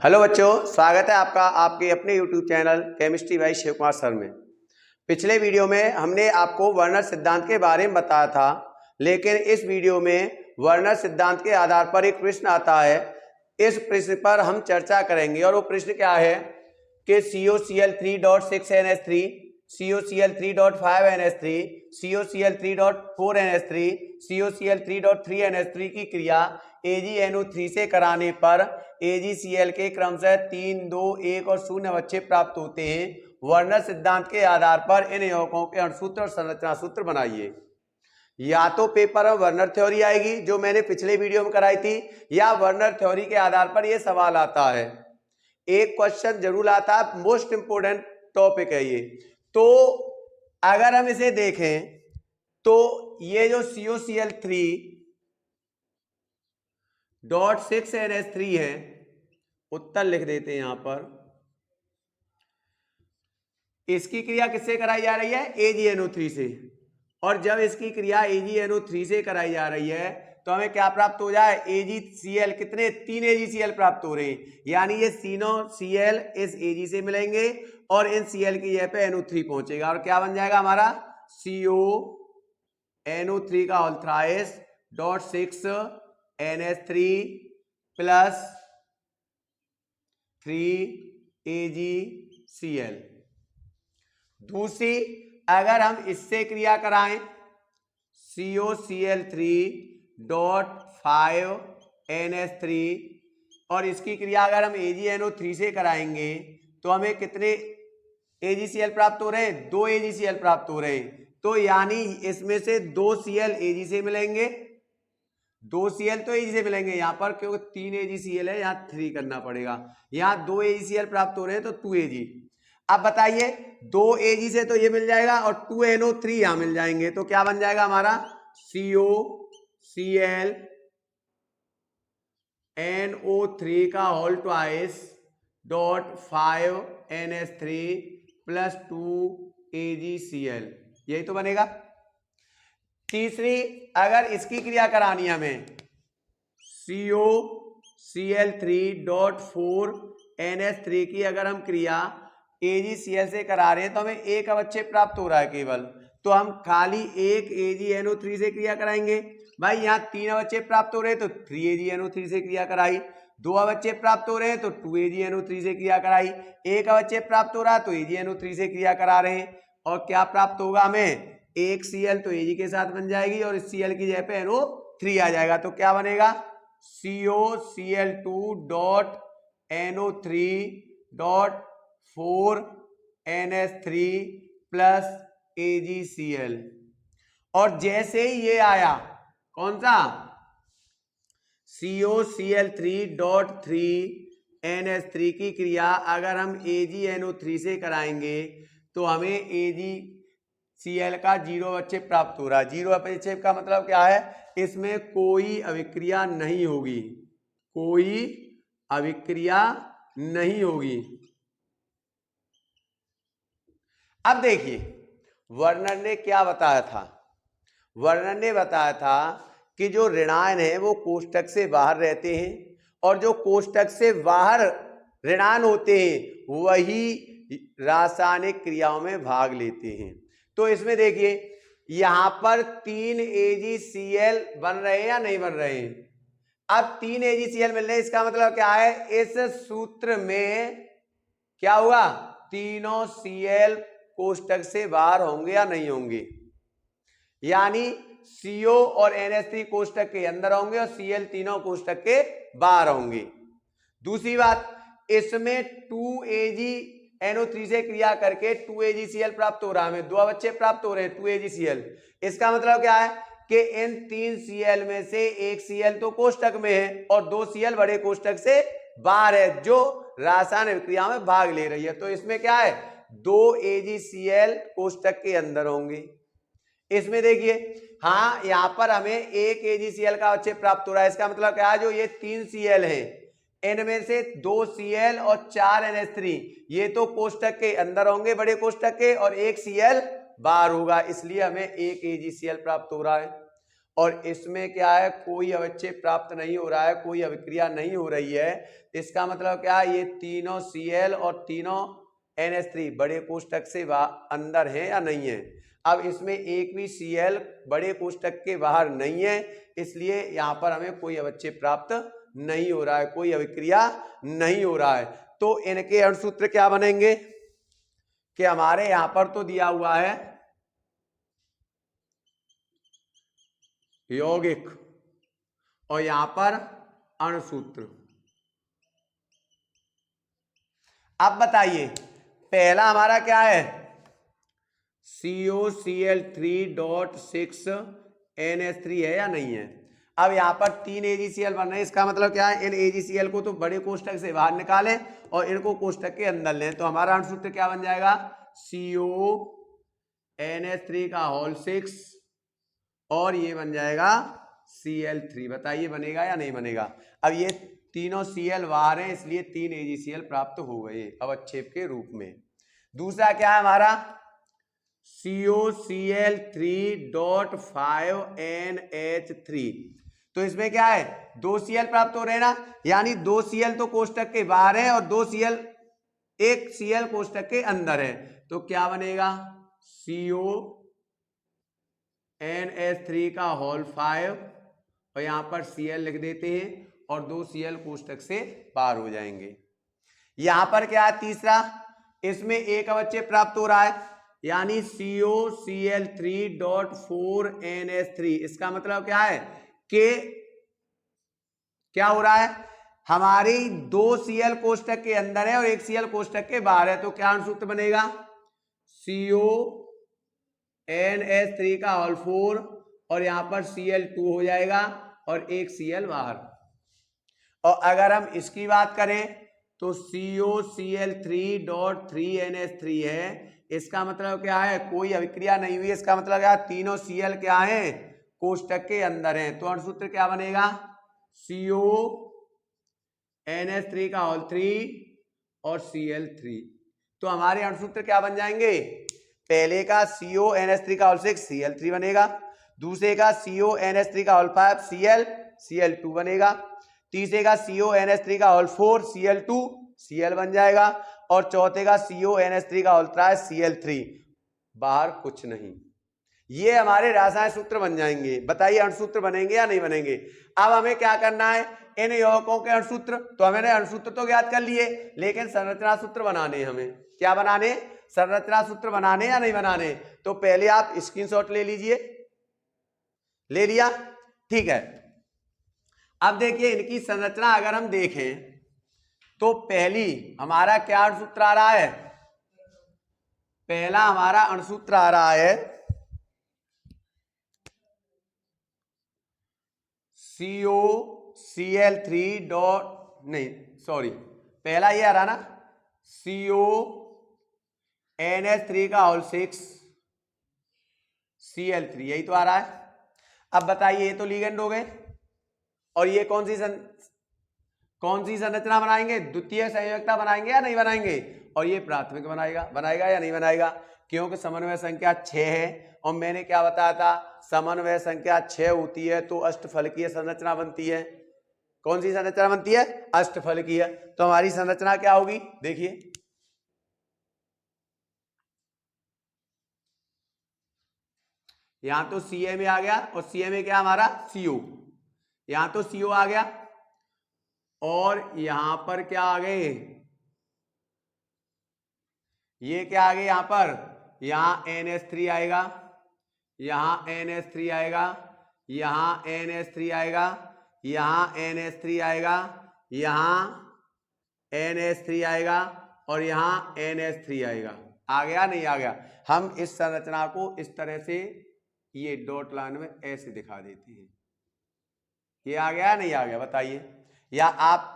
Hello बच्चों, स्वागत है आपका आपके अपने YouTube channel chemistry by Shiv Kumar sir में। पिछले वीडियो में हमने आपको वर्नर सिद्धांत के बारे में बताया था, लेकिन इस वीडियो में वर्नर सिद्धांत के आधार पर एक प्रश्न आता है। इस प्रश्न पर हम चर्चा करेंगे और वो प्रश्न क्या है कि COCl3.6NH3, COCl3.5NH3, COCl3.4NH3, COCl3.3NH3 की क्रिया AgNO3 से कराने पर AgCl के क्रमशः 3, 2, 1 और 0 अवच्छेद प्राप्त होते हैं। वर्नर सिद्धांत के आधार पर इन यौगिकों के अणुसूत्र और संरचना सूत्र बनाइए। या तो पेपर में वर्नर थ्योरी आएगी जो मैंने पिछले वीडियो में कराई थी, या वर्नर थ्योरी के आधार पर यह सवाल आता है। एक क्वेश्चन जरूर आता है, मोस्ट इंपोर्टेंट टॉपिक है ये। तो अगर हम इसे देखें तो ये जो COCl3.6NH3 है, उत्तर लिख देते हैं यहां पर। इसकी क्रिया किससे कराई जा रही है? AgNO3 से। और जब इसकी क्रिया AgNO3 से कराई जा रही है तो हमें क्या प्राप्त हो जाए? AgCl कितने? 3 AgCl प्राप्त हो रहे हैं, यानी ये तीनों Cl इस Ag से मिलेंगे और इन Cl की जगह पे NO3 पहुंचेगा और क्या बन जाएगा हमारा? CONO3 का whole thrice .6NH3 plus 3AgCl। दूसरी, अगर हम इससे क्रिया कराएं COCl3.5NH3 और इसकी क्रिया अगर हम AgNO3 से कराएंगे तो हमें कितने AgCl प्राप्त हो रहे हैं? 2 AgCl प्राप्त हो रहे हैं। तो यानी इसमें से 2 Cl Ag से मिलेंगे, 2 Cl तो Ag से मिलेंगे यहाँ पर, क्योंकि 3 AgCl है, यहाँ 3 करना पड़ेगा। यहाँ 2 AgCl प्राप्त हो रहे हैं तो 2 Ag। अब बताइए, 2 Ag से तो ये मिल जाएगा और 2NO3 यहां मिल जाएंगे, तो क्या बन जाएगा हमारा? COClNO3 का whole twice .5NH3 plus 2 AgCl, यही तो बनेगा। तीसरी, अगर इसकी क्रिया करानी है हमें COCl3.4NH3 की अगर हम क्रिया AgCl से करा रहे हैं तो हमें एक अवच्छेद प्राप्त हो रहा है केवल, तो हम खाली एक AgNO3 से क्रिया कराएंगे। भाई यहाँ 3 अवच्छेद प्राप्त हो रहे हैं तो 3 AgNO3 से क्रिया कराई, 2 अवच्छेद प्राप्त हो रहे हैं तो 2 AgNO3 से क्रिया कराई, एक अवच्छेद प्राप्त हो रहा है तो AgNO3 से क्रिया करा रहे हैं। और क्या प्राप्त होगा हमें? एक Cl तो Ag के साथ बन जाएगी और इस Cl की जगह पे NO3 आ जाएगा, तो क्या बनेगा? COCl2.NO3.4NH3 plus AgCl। और जैसे ही ये आया, कौन सा? COCl3.3NH3 की क्रिया अगर हम AgNO3 से कराएंगे तो हमें AgCl का 0 अवच्छेद प्राप्त हो रहा है। 0 अवच्छेद का मतलब क्या है? इसमें कोई अभिक्रिया नहीं होगी, कोई अभिक्रिया नहीं होगी। अब देखिए वर्नर ने क्या बताया था। वर्नर ने बताया था कि जो ऋणायन है वो कोष्टक से बाहर रहते हैं और जो कोष्टक से बाहर ऋणायन होते हैं वही रासायनिक क्रियाओं में भाग लेते हैं। तो इसमें देखिए यहां पर 3 AgCl बन रहे हैं या नहीं बन रहे हैं? अब 3 AgCl मिल रहे हैं, इसका मतलब क्या है? इस सूत्र में क्या हुआ? तीनों Cl कोष्टक से बाहर होंगे या नहीं होंगे? यानी CO और NH3 कोष्टक के अंदर होंगे और Cl तीनों कोष्टक के बाहर होंगे। दूसरी बात, इसमें 2 AgNO3 से क्रिया करके 2 AgCl प्राप्त हो रहा है, हमें 2 अवच्छेद प्राप्त हो रहे हैं 2 AgCl। इसका मतलब क्या है कि इन 3 Cl में से एक Cl तो कोष्टक में है और 2 Cl बड़े कोष्टक से बाहर है जो रासायनिक क्रिया में भाग ले रही है। तो इसमें क्या है? 2 AgCl कोष्टक के अंदर होंगे। इसमें देखिए, हाँ यहां पर हमें एक AgCl का अवच्छेद प्राप्त हो रहा है, इसका मतलब क्या है? जो ये 3 Cl है इनमें से 2 Cl और 4 NH3 ये तो कोष्टक के अंदर होंगे बड़े कोष्टक के और एक Cl बाहर होगा, इसलिए हमें एक AgCl प्राप्त हो रहा है। और इसमें क्या है, कोई अवच्छेद प्राप्त नहीं हो रहा है, कोई अभिक्रिया नहीं हो रही है। इसका मतलब क्या है, ये तीनों Cl और तीनों NH3 बड़े कोष्टक से अंदर है या नहीं है। अब इसमें एक भी Cl बड़े कोष्टक के बाहर नहीं है, इसलिए यहाँ पर हमें कोई अवच्छेद प्राप्त नहीं हो रहा है, कोई अभिक्रिया नहीं हो रहा है। तो इनके अणुसूत्र क्या बनेंगे कि हमारे यहां पर तो दिया हुआ है यौगिक और यहां पर अणुसूत्र। अब बताइए पहला हमारा क्या है, COCl3.6 NH3 है या नहीं है। अब यहाँ पर 3 AgCl बन रहे हैं, इसका मतलब क्या है, इन AgCl को तो बड़े कोष्टक से बाहर निकालें और इनको कोष्टक के अंदर लें। तो हमारा अणुसूत्र क्या बन जाएगा, CONH3 का होल 6 और ये बन जाएगा Cl3। बताइए बनेगा या नहीं बनेगा। अब ये तीनों Cl बाहर हैं, इसलिए 3 AgCl प्राप्त हो गए अवच्छेद के रूप में। दूसरा क्या है हमारा, COCl3.5NH3। तो इसमें क्या है, 2 Cl प्राप्त हो रहे हैं ना, यानी 2 Cl तो कोष्टक के बाहर है और 2 Cl, एक Cl कोष्टक के अंदर है। तो क्या बनेगा, CONH3 का होल 5 और यहां पर Cl लिख देते हैं और 2 Cl कोष्टक से बाहर हो जाएंगे। यहां पर क्या है तीसरा, इसमें एक अवच्छेद प्राप्त हो रहा है, यानी COCl3.4NH3। इसका मतलब क्या है कि क्या हो रहा है, हमारी 2 Cl कोष्टक के अंदर है और 1 Cl कोष्टक के बाहर है। तो क्या अणुसूत्र बनेगा, CONH3 का होल 4 और यहां पर Cl2 हो जाएगा और 1 Cl बाहर। और अगर हम इसकी बात करें तो COCl3.3NH3 है, इसका मतलब क्या है, कोई अभिक्रिया नहीं हुई। इसका मतलब क्या, तीनों Cl क्या है, कोष्टक के अंदर है। तो अणुसूत्र क्या बनेगा, CONH3 का होल 3 और Cl3। तो हमारे अणुसूत्र क्या बन जाएंगे, पहले का CONH3 का होल 6 Cl3 बनेगा, दूसरे का CONH3 का होल 5 Cl2 बनेगा, तीसरे का CONH3 का होल 4 Cl2 Cl बन जाएगा और चौथे का CONH3 का होल 3 Cl3, बाहर कुछ नहीं। ये हमारे रासायनिक सूत्र बन जाएंगे। बताइए अणुसूत्र बनेंगे या नहीं बनेंगे। अब हमें क्या करना है, इन यौगिकों के अणुसूत्र, तो हमने अणुसूत्र तो ज्ञात कर लिए, लेकिन संरचना सूत्र बनाने, हमें क्या बनाने, संरचना सूत्र बनाने या नहीं बनाने। तो पहले आप स्क्रीनशॉट ले लीजिए, ले लिया, ठीक है। अब देखिए इनकी संरचना अगर हम देखें तो पहली हमारा क्या अणुसूत्र आ रहा है, पहला हमारा अणुसूत्र आ रहा है पहला ये आ रहा ना, CONH3 का होल 6 Cl3, यही तो आ रहा है। अब बताइए ये तो लिगेंड हो गए और ये कौन सी संरचना बनाएंगे, द्वितीय संयोजकता बनाएंगे या नहीं बनाएंगे। और ये प्राथमिक बनाएगा या नहीं बनाएगा, क्योंकि समन्वय संख्या 6 है और मैंने क्या बताया था, समन्वय संख्या 6 होती है तो अष्टफलकीय संरचना बनती है। कौन सी संरचना बनती है, अष्टफलकीय। तो हमारी संरचना क्या होगी, देखिए यहां तो Ca में आ गया और Ca में क्या हमारा CO, यहां तो CO आ गया और यहां पर क्या आ गए, ये क्या आ गए, यहां पर यहां NH3 आएगा, यहां NH3 आएगा, यहां NH3 आएगा, यहां NH3 आएगा, यहां NH3 आएगा और यहां NH3 आएगा। आ गया नहीं आ गया। हम इस संरचना को इस तरह से ये डॉट लाइन में ऐसे दिखा देते हैं, ये आ गया नहीं आ गया, बताइए। या आप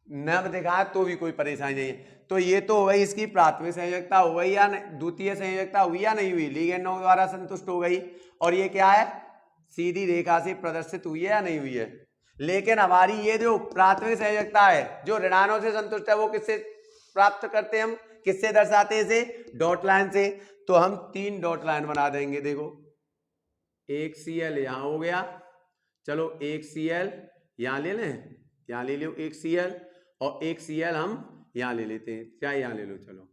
न दिखाए तो भी कोई परेशानी नहीं है। तो ये तो हो गई इसकी प्राथमिक संयोजकता हो गई या द्वितीय संयोजकता हुई या नहीं हुई, लिगेंडों द्वारा संतुष्ट हो गई। और ये क्या है, सीधी रेखा से प्रदर्शित हुई है या नहीं हुई है। लेकिन हमारी ये जो प्राथमिक संयोजकता है जो ऋणायनों से संतुष्ट है, वो किससे प्राप्त करते हैं, हम किससे दर्शाते हैं, इसे डॉट लाइन से। तो हम 3 डॉट लाइन बना देंगे, देखो एक Cl यहाँ हो गया, चलो एक Cl यहाँ ले लें, यहाँ ले लो एक Cl, और एक Cl हम यहाँ ले लेते हैं, चाहे यहाँ ले लो, चलो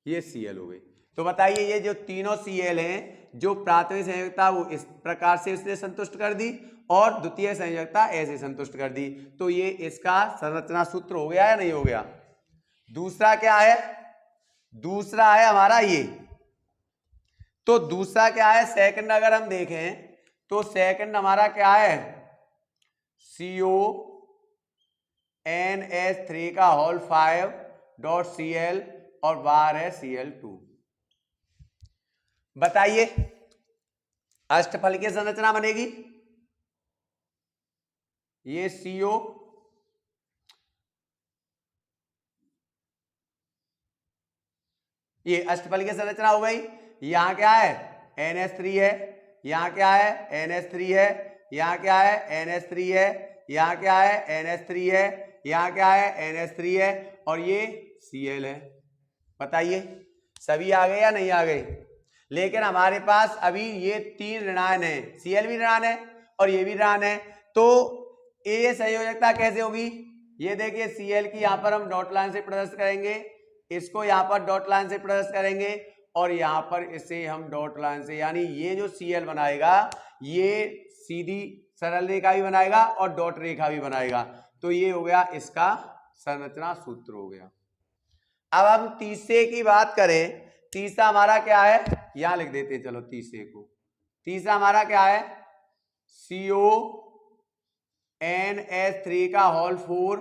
ये Cl हो गई। तो बताइए ये जो तीनों Cl हैं, जो प्राथमिक संयोजकता वो इस प्रकार से इसने संतुष्ट कर दी और द्वितीय संयोजकता ऐसे संतुष्ट कर दी, तो ये इसका संरचना सूत्र हो गया या नहीं हो गया। दूसरा क्या है, दूसरा है हमारा ये, तो दूसरा क्या है, सेकंड अगर हम देखें तो सेकंड हमारा क्या है, CONH3 का होल 5.Cl और बाहर है Cl2। बताइए अष्टफल की संरचना बनेगी, ये CO ये अष्टफल की संरचना हो गई। यहां क्या है, NH3 है, यहां क्या है, NH3 है, यहां क्या है, NH3 है, यहां क्या है, NH3 है, यहां क्या है, NH3 है, और ये Cl है। बताइए सभी आ गए या नहीं आ गए। लेकिन हमारे पास अभी ये तीन ऋणायन है, Cl भी ऋणायन है और ये भी ऋणायन है, तो ये संयोजकता कैसे होगी, ये देखिए Cl की यहां पर हम डॉट लाइन से प्रदर्शित करेंगे, इसको यहां पर डॉट लाइन से प्रदर्शित करेंगे और यहां पर इसे हम डॉट लाइन से, यानी ये जो Cl बनाएगा ये सीधी सरल रेखा भी बनाएगा और डॉट रेखा भी बनाएगा, तो ये हो गया इसका संरचना सूत्र हो गया। अब हम तीसरे की बात करें, तीसरा हमारा क्या है, यहां लिख देते हैं, चलो तीसरे को, तीसरा हमारा क्या है, CONH3 का होल 4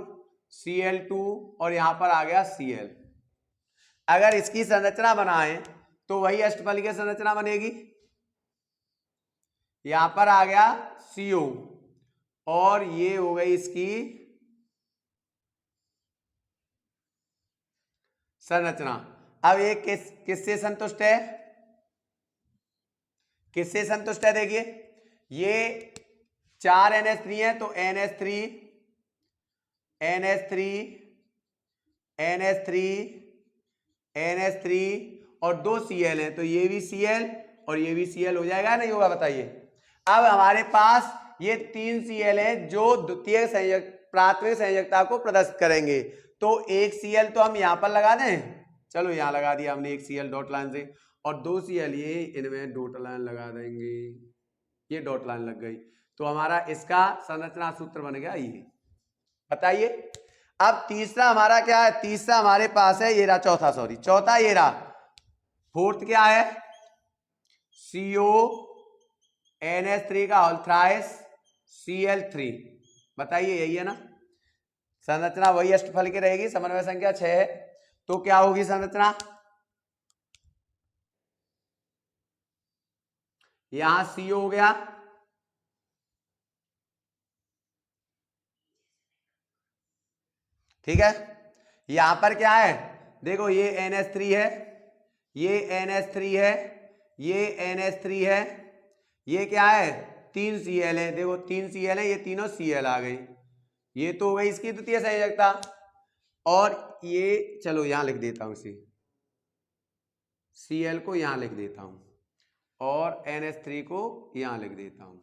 Cl2 और यहां पर आ गया Cl। अगर इसकी संरचना बनाएं तो वही अष्टफल की संरचना बनेगी, यहां पर आ गया CO और ये हो गई इसकी संरचना। अब ये किससे संतुष्ट है, किससे संतुष्ट है, देखिए ये 4 NH3 है, तो NH3 NH3 NH3 NH3 और 2 Cl है, तो ये भी Cl और ये भी Cl हो जाएगा, नहीं होगा, बताइए। अब हमारे पास ये 3 Cl है जो द्वितीय संयोजक प्राथमिक संयोजकता को प्रदर्शित करेंगे, तो एक Cl तो हम यहां पर लगा दें, चलो यहां लगा दिया हमने एक Cl डॉट लाइन से, और 2 Cl ये इनमें डॉट लाइन लगा देंगे, ये डॉट लाइन लग गई, तो हमारा इसका संरचना सूत्र बन गया ये। बताइए अब तीसरा हमारा क्या है, तीसरा हमारे पास है ये रहा, चौथा सॉरी चौथा ये रहा, फोर्थ क्या है, CONH3 का होल थ्राइस Cl3। बताइए यही है ना, संरचना वही अष्टफल की रहेगी, समन्वय संख्या 6 है, तो क्या होगी संरचना, यहां CO हो गया, ठीक है, यहां पर क्या है, देखो ये NH3 है, ये NH3 है, ये NH3 है, ये क्या है 3 Cl है, देखो 3 Cl है, ये तीनों Cl आ गई, ये तो हो गई इसकी द्वितीय संयोजकता, और ये चलो यहां लिख देता हूं इसे, Cl को यहां लिख देता हूं और NH3 को यहां लिख देता हूं।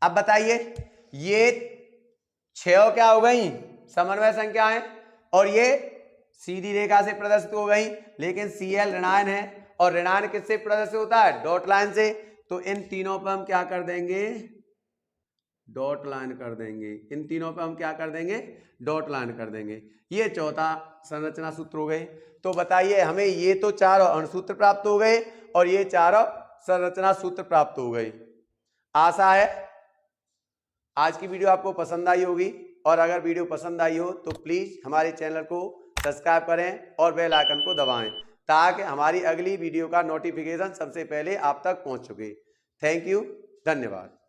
अब बताइए ये 6 क्या हो गई, समन्वय संख्या है, और ये सीधी रेखा से प्रदर्शित हो गई, लेकिन Cl ऋणायन है और ऋणायन किससे प्रदर्शित होता है, डॉट लाइन से, तो इन तीनों पर हम क्या कर देंगे, डॉट लाइन कर देंगे, इन तीनों पर हम क्या कर देंगे, डॉट लाइन कर देंगे, ये चौथा संरचना सूत्र हो गए। तो बताइए हमें ये तो चारों अणुसूत्र प्राप्त हो गए और ये चारों संरचना सूत्र प्राप्त हो गए। आशा है आज की वीडियो आपको पसंद आई होगी, और अगर वीडियो पसंद आई हो तो प्लीज हमारे चैनल को सब्सक्राइब करें और बेल आइकन को दबाएं, ताकि हमारी अगली वीडियो का नोटिफिकेशन सबसे पहले आप तक पहुंच सके। थैंक यू, धन्यवाद।